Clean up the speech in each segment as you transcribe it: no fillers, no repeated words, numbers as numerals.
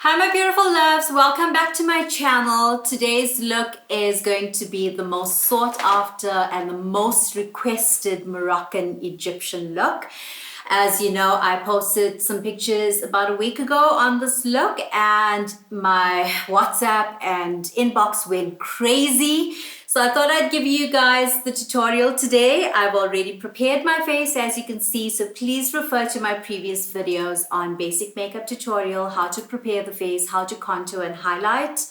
Hi my beautiful loves, welcome back to my channel. Today's look is going to be the most sought after and the most requested Moroccan Egyptian look. As you know, I posted some pictures about a week ago on this look and my WhatsApp and inbox went crazy. So I thought I'd give you guys the tutorial today. I've already prepared my face as you can see, so please refer to my previous videos on basic makeup tutorial, how to prepare the face, how to contour and highlight.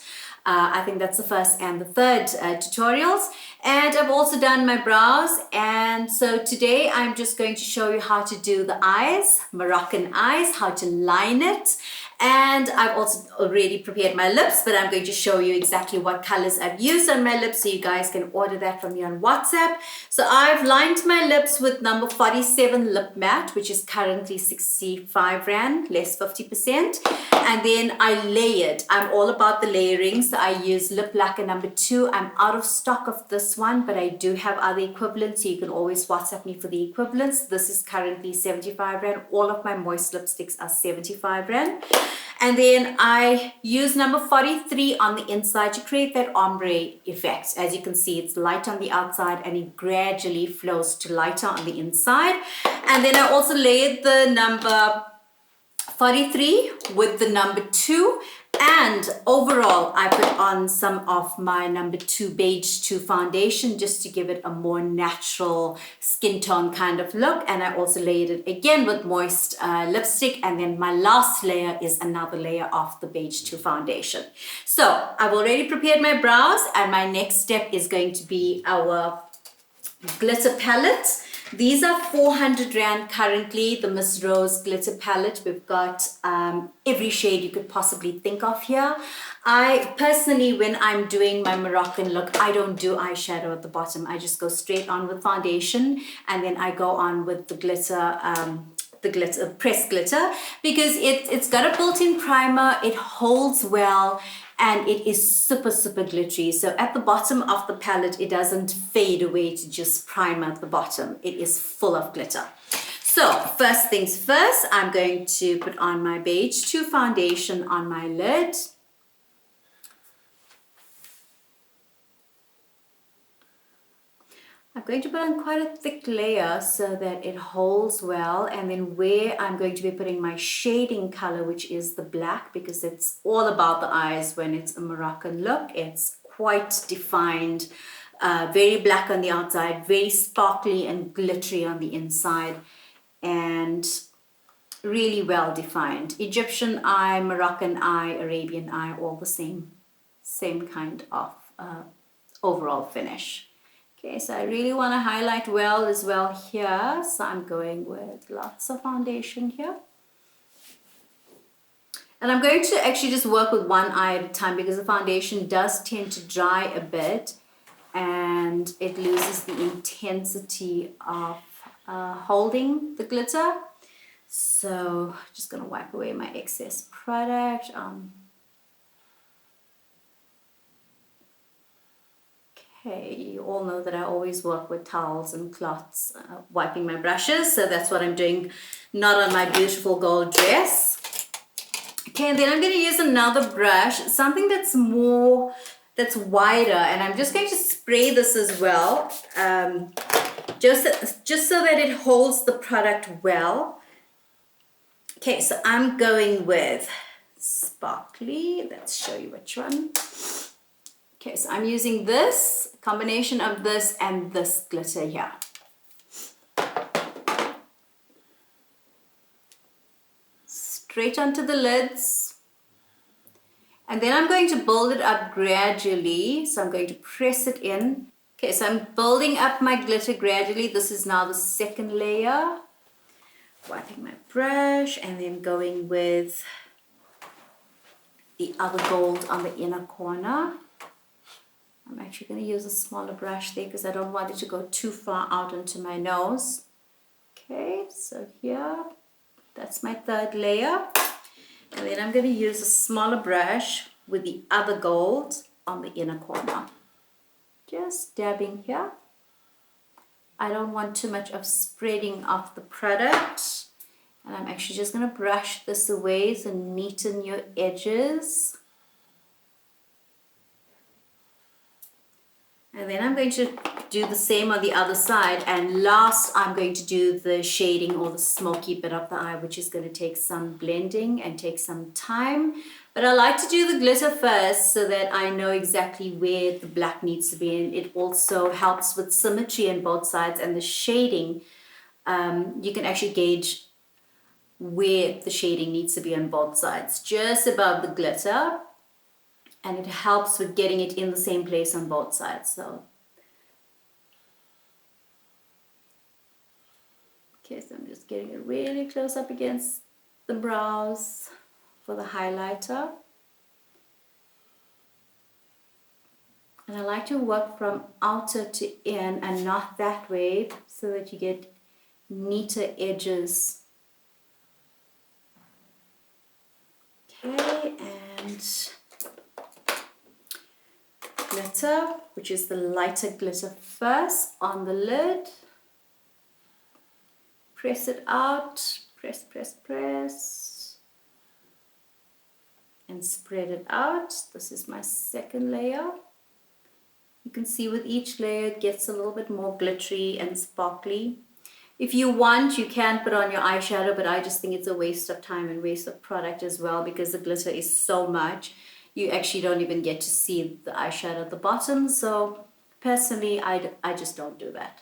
I think that's the first and the third tutorials. And I've also done my brows. And so today I'm just going to show you how to do the eyes, Moroccan eyes, how to line it. And I've also already prepared my lips, but I'm going to show you exactly what colors I've used on my lips so you guys can order that from me on WhatsApp. So I've lined my lips with number 47 lip matte, which is currently 65 Rand, less 50%. And then I layered. I'm all about the layering, so I use lip lacquer number 2. I'm out of stock of this one, but I do have other equivalents, so you can always WhatsApp me for the equivalents. This is currently 75 Rand. All of my moist lipsticks are 75 Rand. And then I use number 43 on the inside to create that ombre effect. As you can see, it's light on the outside and it gradually flows to lighter on the inside. And then I also layered the number 43 with the number 2, and overall I put on some of my number 2 beige 2 foundation just to give it a more natural skin tone kind of look. And I also layered it again with moist lipstick, and then my last layer is another layer of the beige 2 foundation. So I've already prepared my brows, and my next step is going to be our glitter palette. These are 400 Rand currently, the Miss Rose glitter palette. We've got every shade you could possibly think of here. I personally, when I'm doing my Moroccan look, I don't do eyeshadow at the bottom. I just go straight on with foundation, and then I go on with the glitter, pressed glitter, because it's got a built-in primer, it holds well, and it is super glittery. So at the bottom of the palette, it doesn't fade away to just primer at the bottom. It is full of glitter. So first things first, I'm going to put on my beige 2 foundation on my lid. I'm going to put on quite a thick layer so that it holds well, and then where I'm going to be putting my shading color, which is the black, because it's all about the eyes when it's a Moroccan look. It's quite defined, very black on the outside, very sparkly and glittery on the inside, and really well defined. Egyptian eye, Moroccan eye, Arabian eye, all the same kind of overall finish. Okay, so I really want to highlight well as well here, so I'm going with lots of foundation here. And I'm going to actually just work with one eye at a time, because the foundation does tend to dry a bit and it loses the intensity of holding the glitter. So I'm just going to wipe away my excess product. Okay, you all know that I always work with towels and cloths, wiping my brushes, so that's what I'm doing, not on my beautiful gold dress. Okay, and then I'm going to use another brush, something that's wider, and I'm just going to spray this as well, just so that it holds the product well. Okay, so I'm going with sparkly, let's show you which one. Okay, so I'm using this combination of this and this glitter here. Straight onto the lids. And then I'm going to build it up gradually. So I'm going to press it in. Okay, so I'm building up my glitter gradually. This is now the second layer. Wiping my brush and then going with the other gold on the inner corner. I'm actually going to use a smaller brush there because I don't want it to go too far out into my nose. Okay, so here, that's my third layer. And then I'm going to use a smaller brush with the other gold on the inner corner. Just dabbing here. I don't want too much of spreading of the product. And I'm actually just going to brush this away to neaten your edges. And then I'm going to do the same on the other side. And last, I'm going to do the shading or the smoky bit of the eye, which is going to take some blending and take some time. But I like to do the glitter first so that I know exactly where the black needs to be. And it also helps with symmetry on both sides, and the shading. You can actually gauge where the shading needs to be on both sides, just above the glitter. And it helps with getting it in the same place on both sides. So, okay, so I'm just getting it really close up against the brows for the highlighter. And I like to work from outer to in and not that way, so that you get neater edges. Okay, and glitter, which is the lighter glitter first on the lid. Press it out, press, press, press, and spread it out. This is my second layer. You can see with each layer it gets a little bit more glittery and sparkly. If you want, you can put on your eyeshadow, but I just think it's a waste of time and waste of product as well, because the glitter is so much. You actually don't even get to see the eyeshadow at the bottom. So personally, I just don't do that.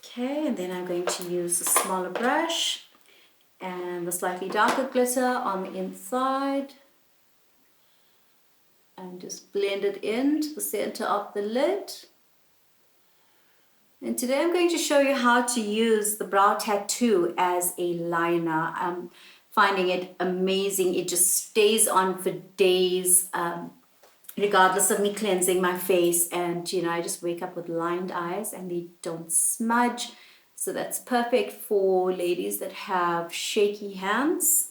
Okay, and then I'm going to use a smaller brush and the slightly darker glitter on the inside, and just blend it into the center of the lid. And today I'm going to show you how to use the brow tattoo as a liner. I'm finding it amazing. It just stays on for days, regardless of me cleansing my face. And you know, I just wake up with lined eyes and they don't smudge. So that's perfect for ladies that have shaky hands,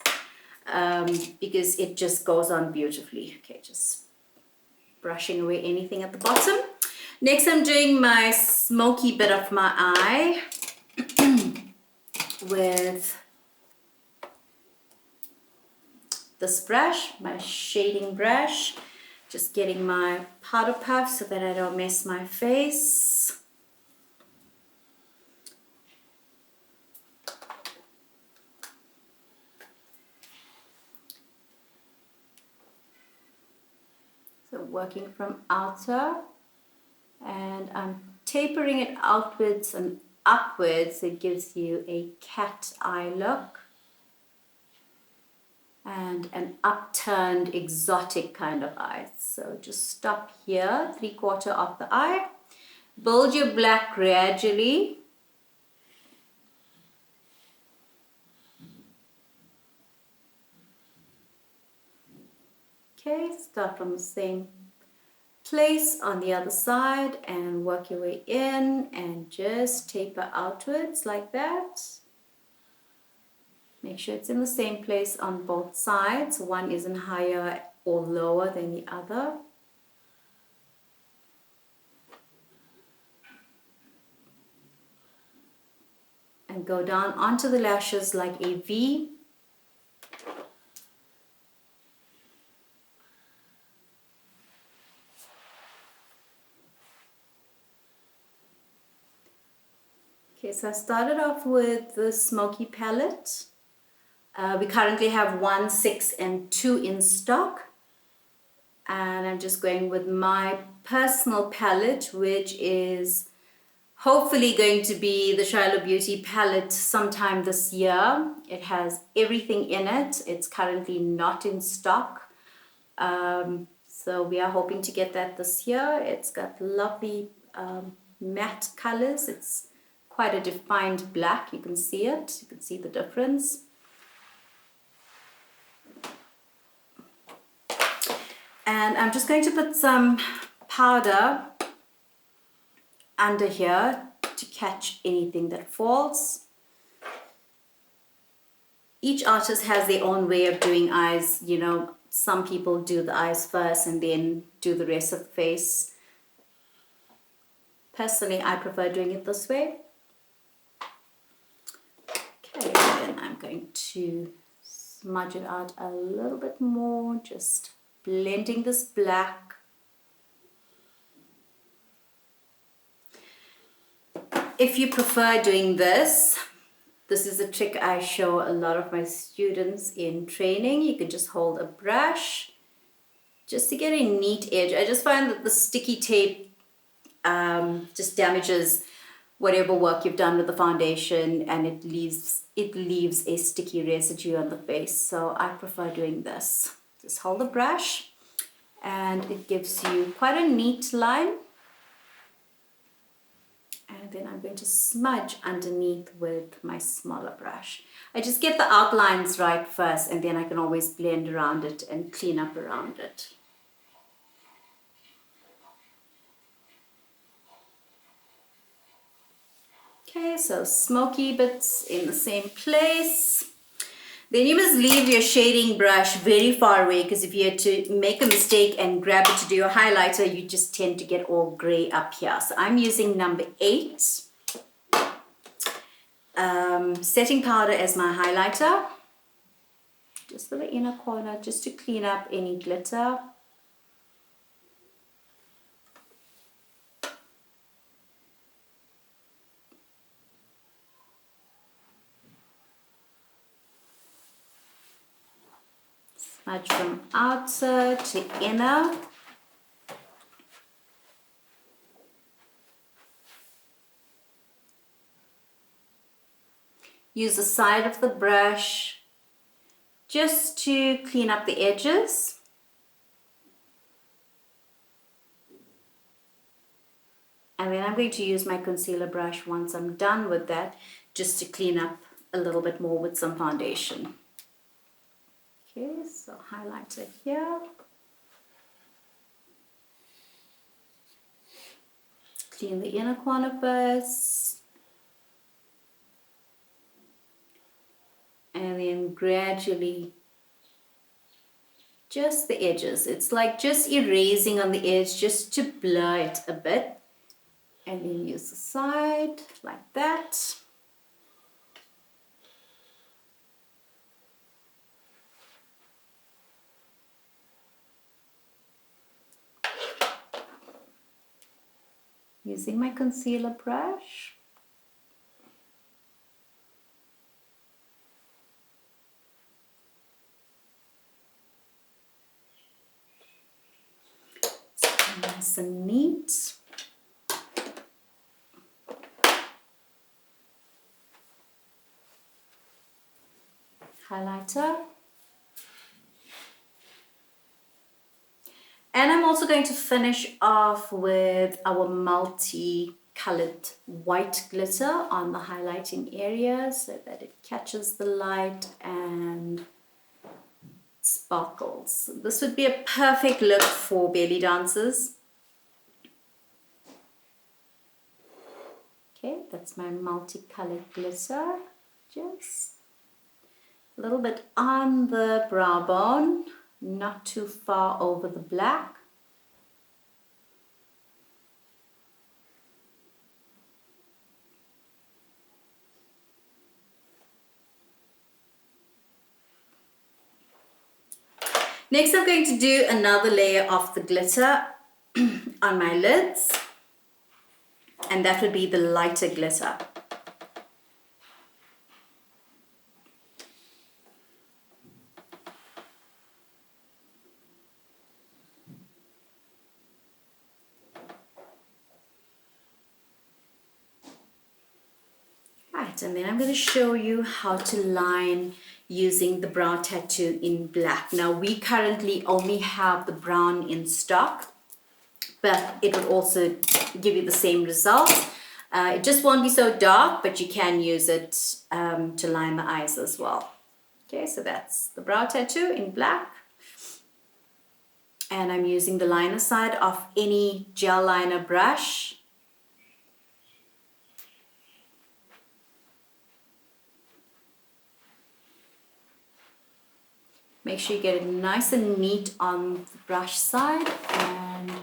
because it just goes on beautifully. Okay, just brushing away anything at the bottom. Next, I'm doing my smoky bit of my eye with this brush, my shading brush. Just getting my powder puff so that I don't mess my face. So working from outer, and I'm tapering it outwards and upwards. It gives you a cat eye look and an upturned exotic kind of eye. So just stop here, 3/4 of the eye. Build your black gradually. Okay, start from the same place on the other side and work your way in, and just taper outwards like that. Make sure it's in the same place on both sides. One isn't higher or lower than the other. And go down onto the lashes like a V. Okay, so I started off with the smoky palette. We currently have 1, 6, and 2 in stock. And I'm just going with my personal palette, which is hopefully going to be the Shiloh Beauty palette sometime this year. It has everything in it. It's currently not in stock. So we are hoping to get that this year. It's got lovely matte colors. It's quite a defined black. You can see it. You can see the difference. And I'm just going to put some powder under here to catch anything that falls. Each artist has their own way of doing eyes. You know, some people do the eyes first and then do the rest of the face. Personally, I prefer doing it this way. Okay, then I'm going to smudge it out a little bit more, just blending this black. If you prefer doing this, this is a trick I show a lot of my students in training. You can just hold a brush just to get a neat edge. I just find that the sticky tape just damages whatever work you've done with the foundation, and it leaves a sticky residue on the face. So I prefer doing this. Just hold the brush and it gives you quite a neat line. And then I'm going to smudge underneath with my smaller brush. I just get the outlines right first, and then I can always blend around it and clean up around it. Okay, so smoky bits in the same place. Then you must leave your shading brush very far away, because if you had to make a mistake and grab it to do your highlighter, you just tend to get all gray up here. So I'm using number 8 setting powder as my highlighter, just for the inner corner, just to clean up any glitter. Smudge from outer to inner. Use the side of the brush just to clean up the edges. And then I'm going to use my concealer brush once I'm done with that, just to clean up a little bit more with some foundation. Okay, so highlighter here. Clean the inner corner first. And then gradually just the edges. It's like just erasing on the edge just to blur it a bit. And then use the side like that. Using my concealer brush. Nice and neat. Highlighter. And I'm also going to finish off with our multi-colored white glitter on the highlighting area so that it catches the light and sparkles. This would be a perfect look for belly dancers. Okay, that's my multicolored glitter. Just a little bit on the brow bone, not too far over the black. Next, I'm going to do another layer of the glitter on my lids, and that would be the lighter glitter. Right, and then I'm going to show you how to line using the brow tattoo in black. Now, we currently only have the brown in stock, but it will also give you the same result. It just won't be so dark, but you can use it to line the eyes as well. Okay, so that's the brow tattoo in black. And I'm using the liner side of any gel liner brush. Make sure you get it nice and neat on the brush side, and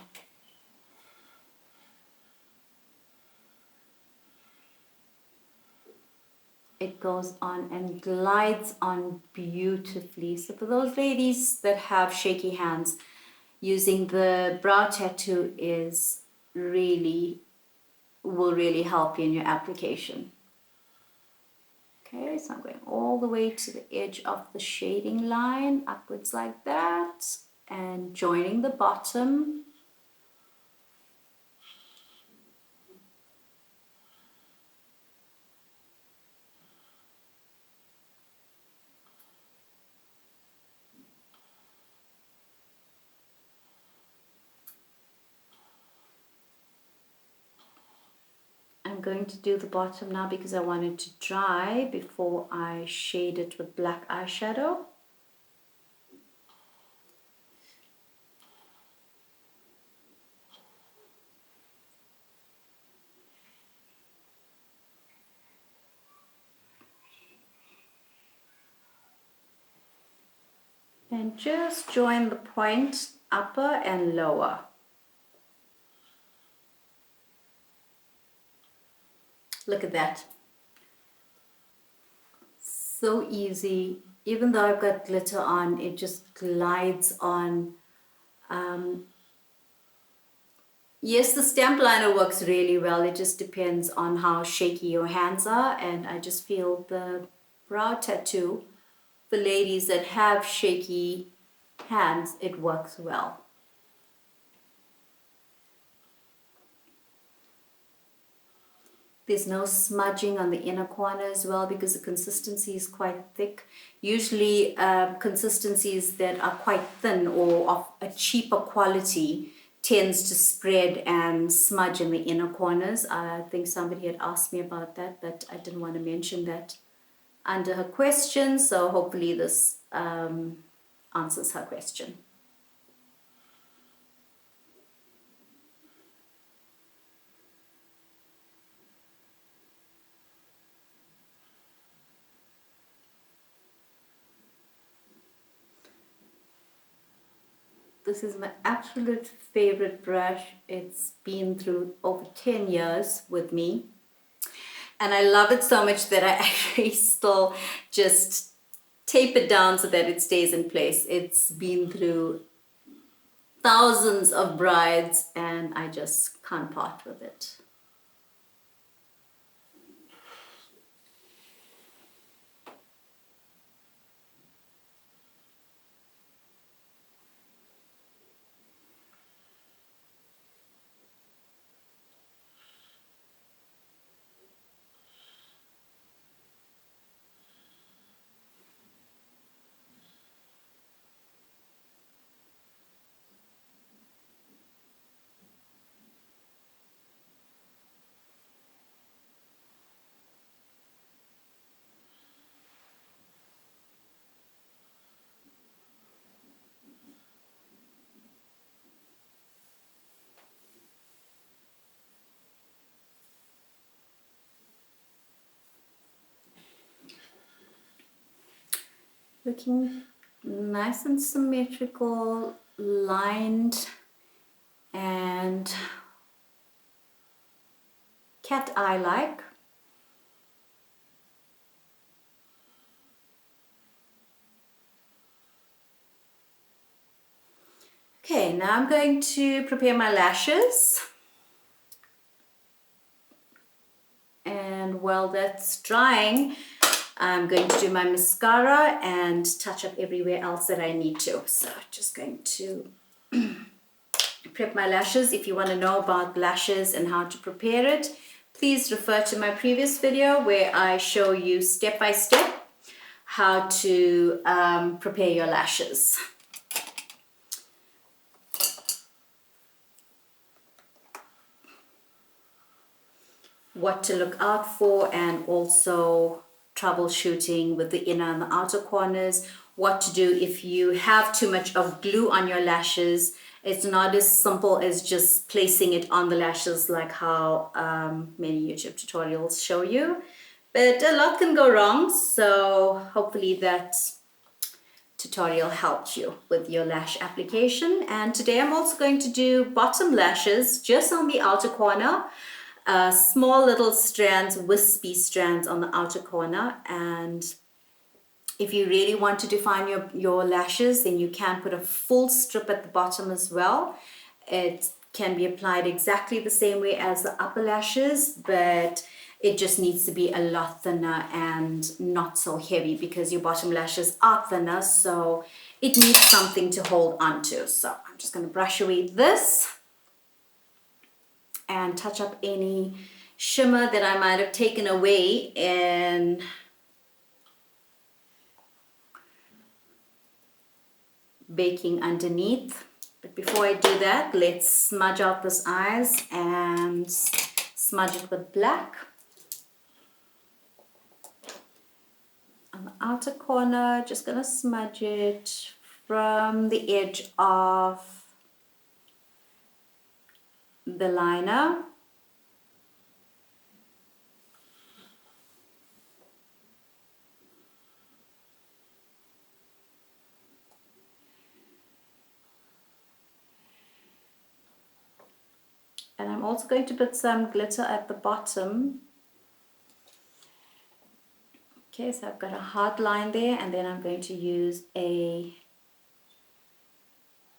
goes on and glides on beautifully. So for those ladies that have shaky hands, using the brow tattoo will really help you in your application. Okay, so I'm going all the way to the edge of the shading line, upwards like that, and joining the bottom. I'm going to do the bottom now because I want it to dry before I shade it with black eyeshadow. And just join the point, upper and lower. Look at that. So easy. Even though I've got glitter on, it just glides on. Yes, the stamp liner works really well. It just depends on how shaky your hands are. And I just feel the brow tattoo, for ladies that have shaky hands, it works well. There's no smudging on the inner corner as well because the consistency is quite thick. Usually consistencies that are quite thin or of a cheaper quality tends to spread and smudge in the inner corners. I think somebody had asked me about that, but I didn't want to mention that under her question, so hopefully this answers her question. This is my absolute favorite brush. It's been through over 10 years with me. And I love it so much that I actually still just tape it down so that it stays in place. It's been through thousands of brides and I just can't part with it. Looking nice and symmetrical, lined, and cat eye like. Okay, now I'm going to prepare my lashes. And while that's drying, I'm going to do my mascara and touch up everywhere else that I need to. So just going to prep my lashes. If you want to know about lashes and how to prepare it, please refer to my previous video where I show you step by step how to prepare your lashes. What to look out for, and also troubleshooting with the inner and the outer corners, what to do if you have too much of glue on your lashes. It's not as simple as just placing it on the lashes like how many YouTube tutorials show you, but a lot can go wrong, so hopefully that tutorial helped you with your lash application. And today I'm also going to do bottom lashes just on the outer corner. small little strands, wispy strands on the outer corner. And if you really want to define your lashes, then you can put a full strip at the bottom as well. It can be applied exactly the same way as the upper lashes, but it just needs to be a lot thinner and not so heavy because your bottom lashes are thinner, so it needs something to hold onto. So I'm just going to brush away this and touch up any shimmer that I might have taken away in baking underneath. But before I do that, let's smudge out this eyes and smudge it with black. On the outer corner, just gonna smudge it from the edge of the liner. And I'm also going to put some glitter at the bottom. Okay, so I've got a hard line there, and then I'm going to use a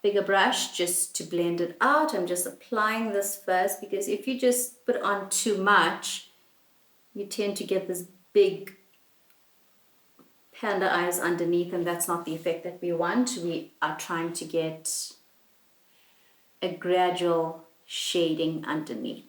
bigger brush just to blend it out. I'm just applying this first because if you just put on too much, you tend to get this big panda eyes underneath, and that's not the effect that we want. We are trying to get a gradual shading underneath.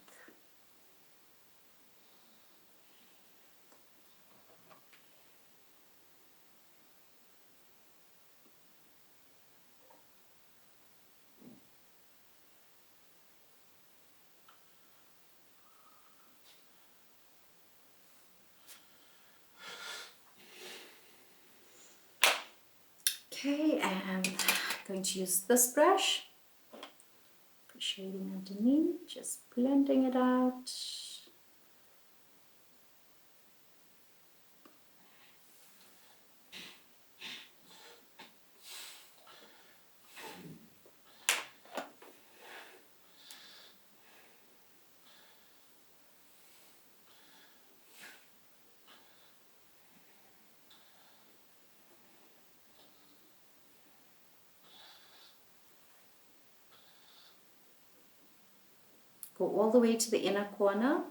Okay, and I'm going to use this brush for shading underneath, just blending it out. Go all the way to the inner corner.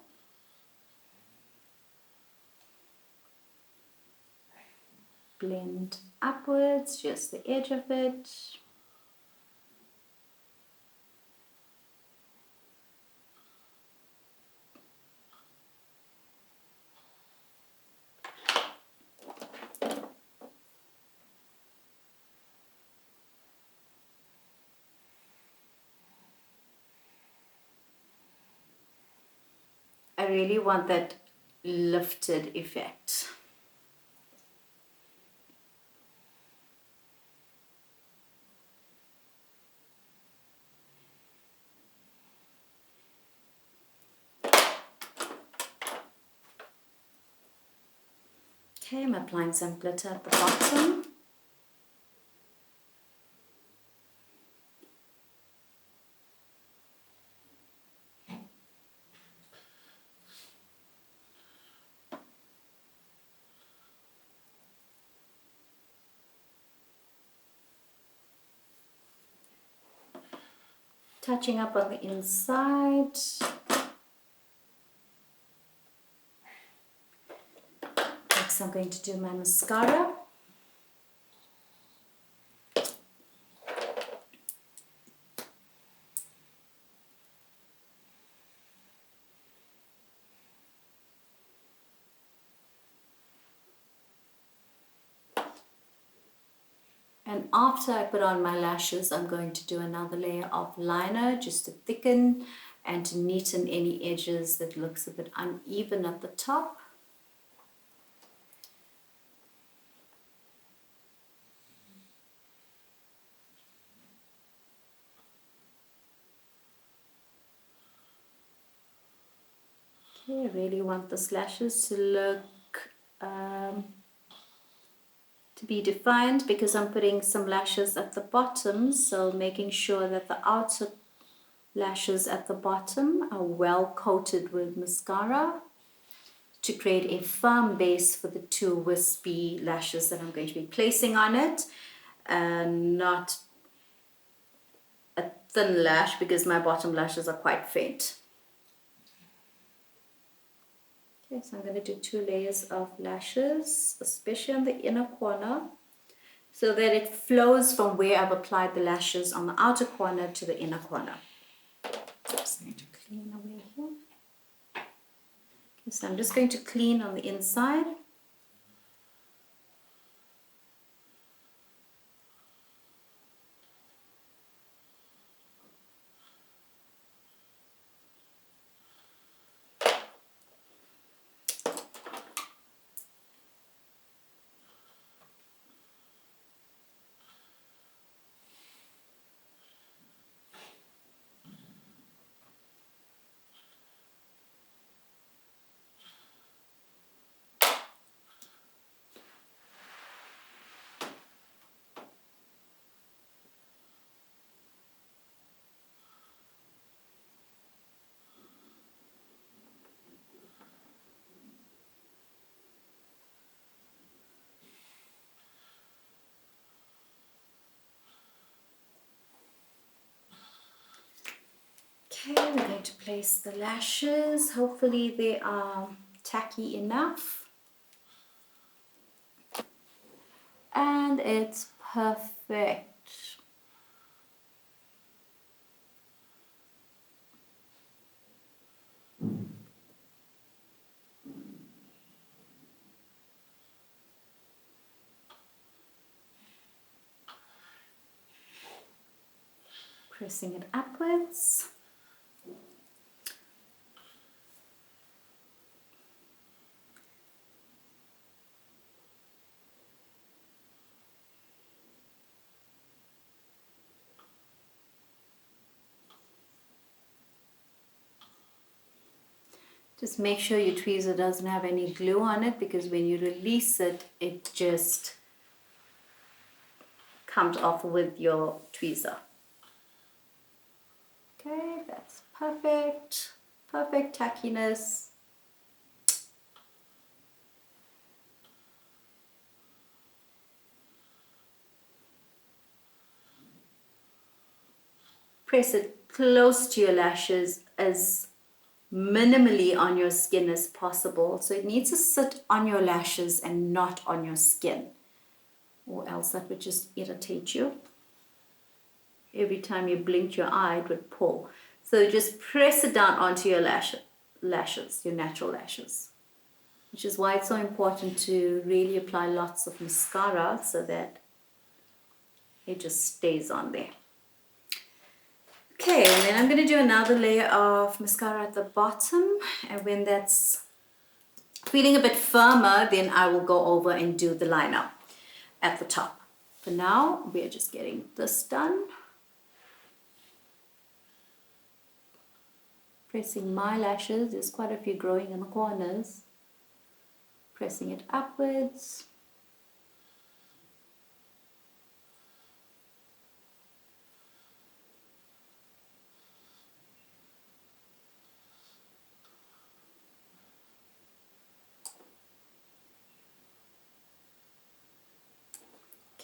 Blend upwards, just the edge of it. I really want that lifted effect. Okay, I'm applying some glitter at the bottom. Touching up on the inside. Next I'm going to do my mascara. And after I put on my lashes, I'm going to do another layer of liner just to thicken and to neaten any edges that looks a bit uneven at the top. Okay, I really want the lashes to look to be defined because I'm putting some lashes at the bottom, so making sure that the outer lashes at the bottom are well coated with mascara to create a firm base for the two wispy lashes that I'm going to be placing on it, and not a thin lash because my bottom lashes are quite faint. Okay, so I'm going to do 2 layers of lashes, especially on the inner corner, so that it flows from where I've applied the lashes on the outer corner to the inner corner. Just going to clean away here. Okay, so I'm just going to clean on the inside. Okay, we're going to place the lashes. Hopefully they are tacky enough. And it's perfect. Pressing it upwards. Just make sure your tweezer doesn't have any glue on it, because when you release it, it just comes off with your tweezer. Okay, that's perfect. Perfect tackiness. Press it close to your lashes, as minimally on your skin as possible. So it needs to sit on your lashes and not on your skin, or else that would just irritate you. Every time you blinked your eye, it would pull. So just press it down onto your lashes, your natural lashes. Which is why it's so important to really apply lots of mascara, so that it just stays on there. Okay, and then I'm going to do another layer of mascara at the bottom, and when that's feeling a bit firmer, then I will go over and do the liner at the top. For now, we're just getting this done. Pressing my lashes, there's quite a few growing in the corners. Pressing it upwards.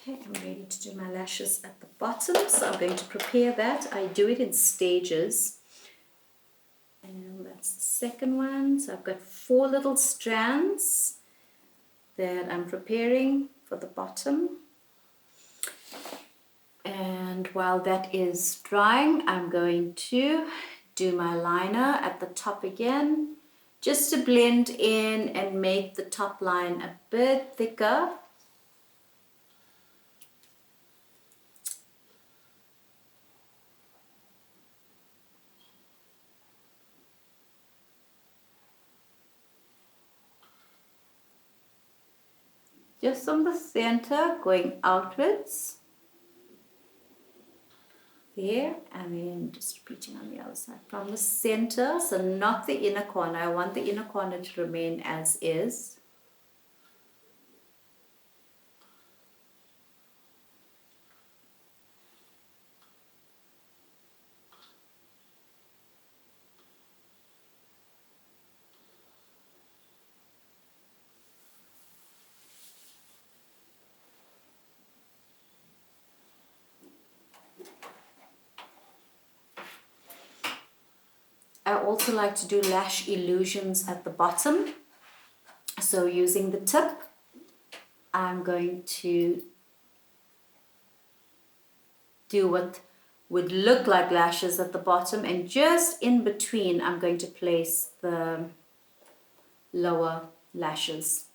Okay, I'm ready to do my lashes at the bottom, so I'm going to prepare that. I do it in stages. And that's the second one. So I've got 4 little strands that I'm preparing for the bottom. And while that is drying, I'm going to do my liner at the top again, just to blend in and make the top line a bit thicker. Just from the center, going outwards. There, and then just repeating on the other side. From the center, so not the inner corner. I want the inner corner to remain as is. I also like to do lash illusions at the bottom. So using the tip, I'm going to do what would look like lashes at the bottom, and just in between I'm going to place the lower lashes.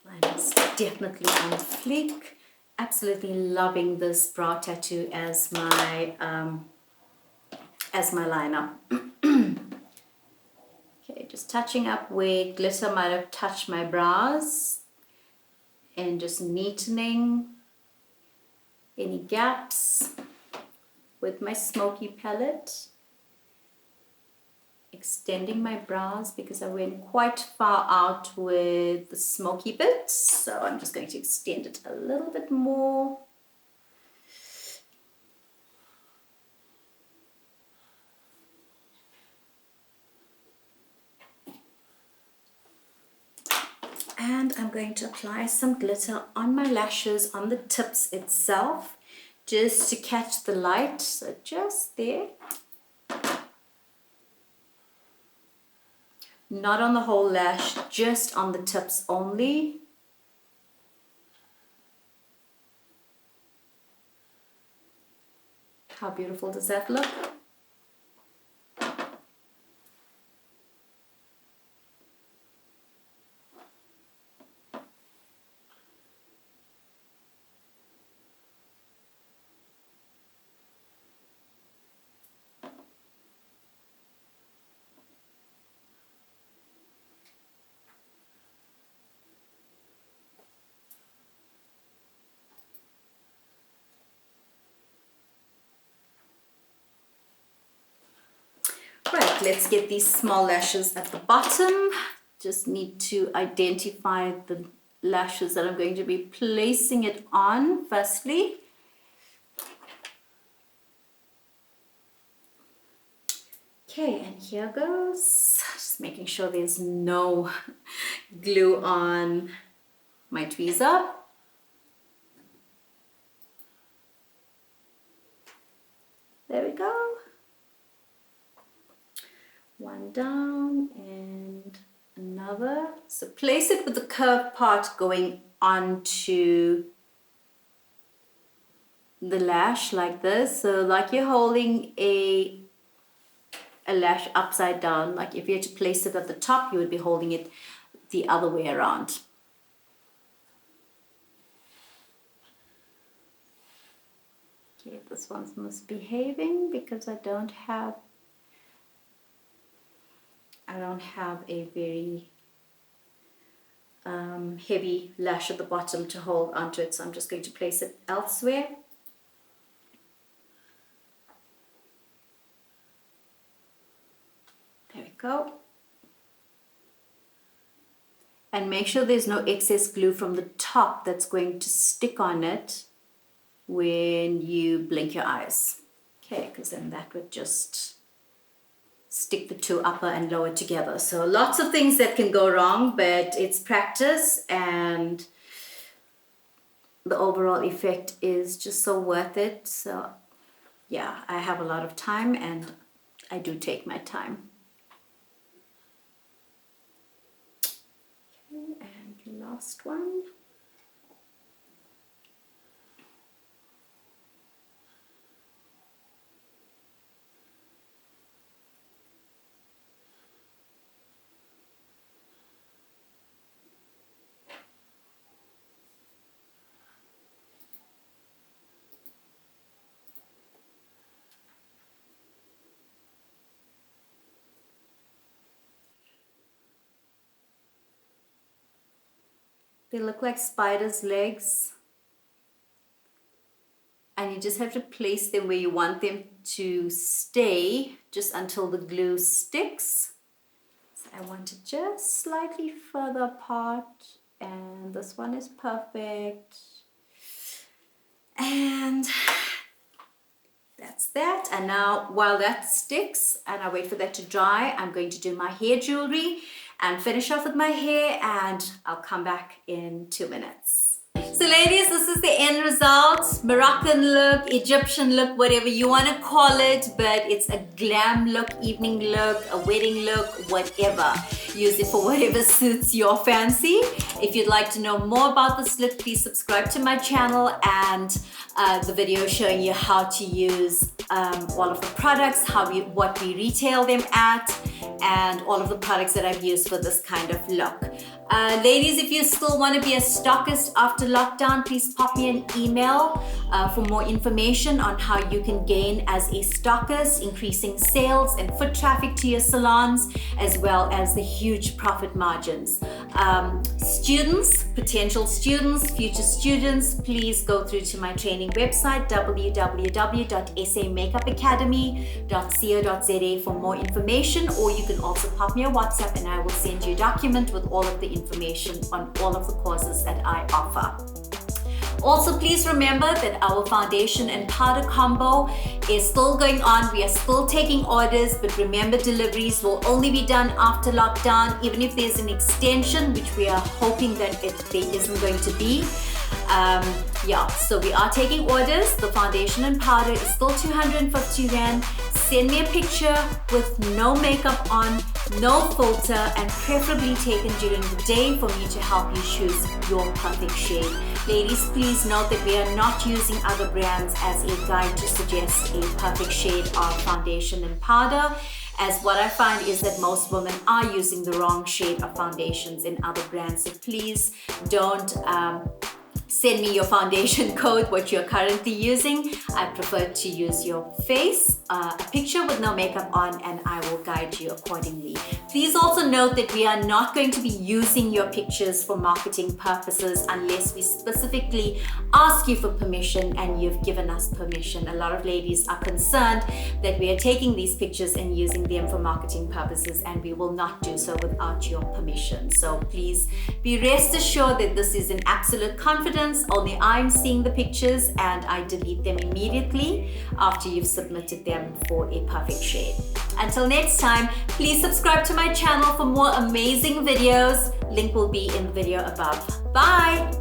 Line is definitely on fleek. Absolutely loving this brow tattoo as my liner. Okay, just touching up where glitter might have touched my brows and just neatening any gaps with my smoky palette. Extending my brows because I went quite far out with the smoky bit, so I'm just going to extend it a little bit more. And I'm going to apply some glitter on my lashes, on the tips itself, just to catch the light, so just there. Not on the whole lash, just on the tips only. How beautiful does that look? Right, let's get these small lashes at the bottom. Just need to identify the lashes that I'm going to be placing it on firstly. Okay, and here goes. Just making sure there's no glue on my tweezer. There we go. One down and another. So place it with the curved part going onto the lash like this. So like you're holding a lash upside down. Like if you had to place it at the top, you would be holding it the other way around. Okay, this one's misbehaving because I don't have a very heavy lash at the bottom to hold onto it, so I'm just going to place it elsewhere. There we go. And make sure there's no excess glue from the top that's going to stick on it when you blink your eyes. Okay, because then that would just stick the two upper and lower together. So lots of things that can go wrong, but it's practice and the overall effect is just so worth it. So yeah, I have a lot of time and I do take my time. Okay, and last one. They look like spiders' legs. And you just have to place them where you want them to stay just until the glue sticks. So I want it just slightly further apart, and this one is perfect. And that's that. And now while that sticks and I wait for that to dry, I'm going to do my hair jewelry and finish off with my hair, and I'll come back in 2 minutes. So ladies, this is the end result. Moroccan look, Egyptian look, whatever you want to call it, but it's a glam look, evening look, a wedding look, whatever. Use it for whatever suits your fancy. If you'd like to know more about this look, please subscribe to my channel and the video showing you how to use all of the products, what we retail them at, and all of the products that I've used for this kind of look. Ladies, if you still want to be a stockist after lockdown, please pop me an email for more information on how you can gain as a stockist, increasing sales and foot traffic to your salons, as well as the huge profit margins. Students, potential students, future students, please go through to my training website, www.samakeupacademy.co.za for more information, or you can also pop me a WhatsApp and I will send you a document with all of the information on all of the courses that I offer. Also, please remember that our foundation and powder combo is still going on. We are still taking orders, but remember, deliveries will only be done after lockdown, even if there's an extension, which we are hoping that there isn't going to be. So we are taking orders. The foundation and powder is still 250 Rand. Send me a picture with no makeup on, no filter, and preferably taken during the day for me to help you choose your perfect shade. Ladies, please note that we are not using other brands as a guide to suggest a perfect shade of foundation and powder, as what I find is that most women are using the wrong shade of foundations in other brands. So please don't send me your foundation code, what you're currently using. I prefer to use your face, a picture with no makeup on, and I will guide you accordingly. Please also note that we are not going to be using your pictures for marketing purposes unless we specifically ask you for permission and you've given us permission. A lot of ladies are concerned that we are taking these pictures and using them for marketing purposes, and we will not do so without your permission. So please be rest assured that this is an absolute confidence. Only I'm seeing the pictures and I delete them immediately after you've submitted them for a perfect shade. Until next time, please subscribe to my channel for more amazing videos. Link will be in the video above. Bye!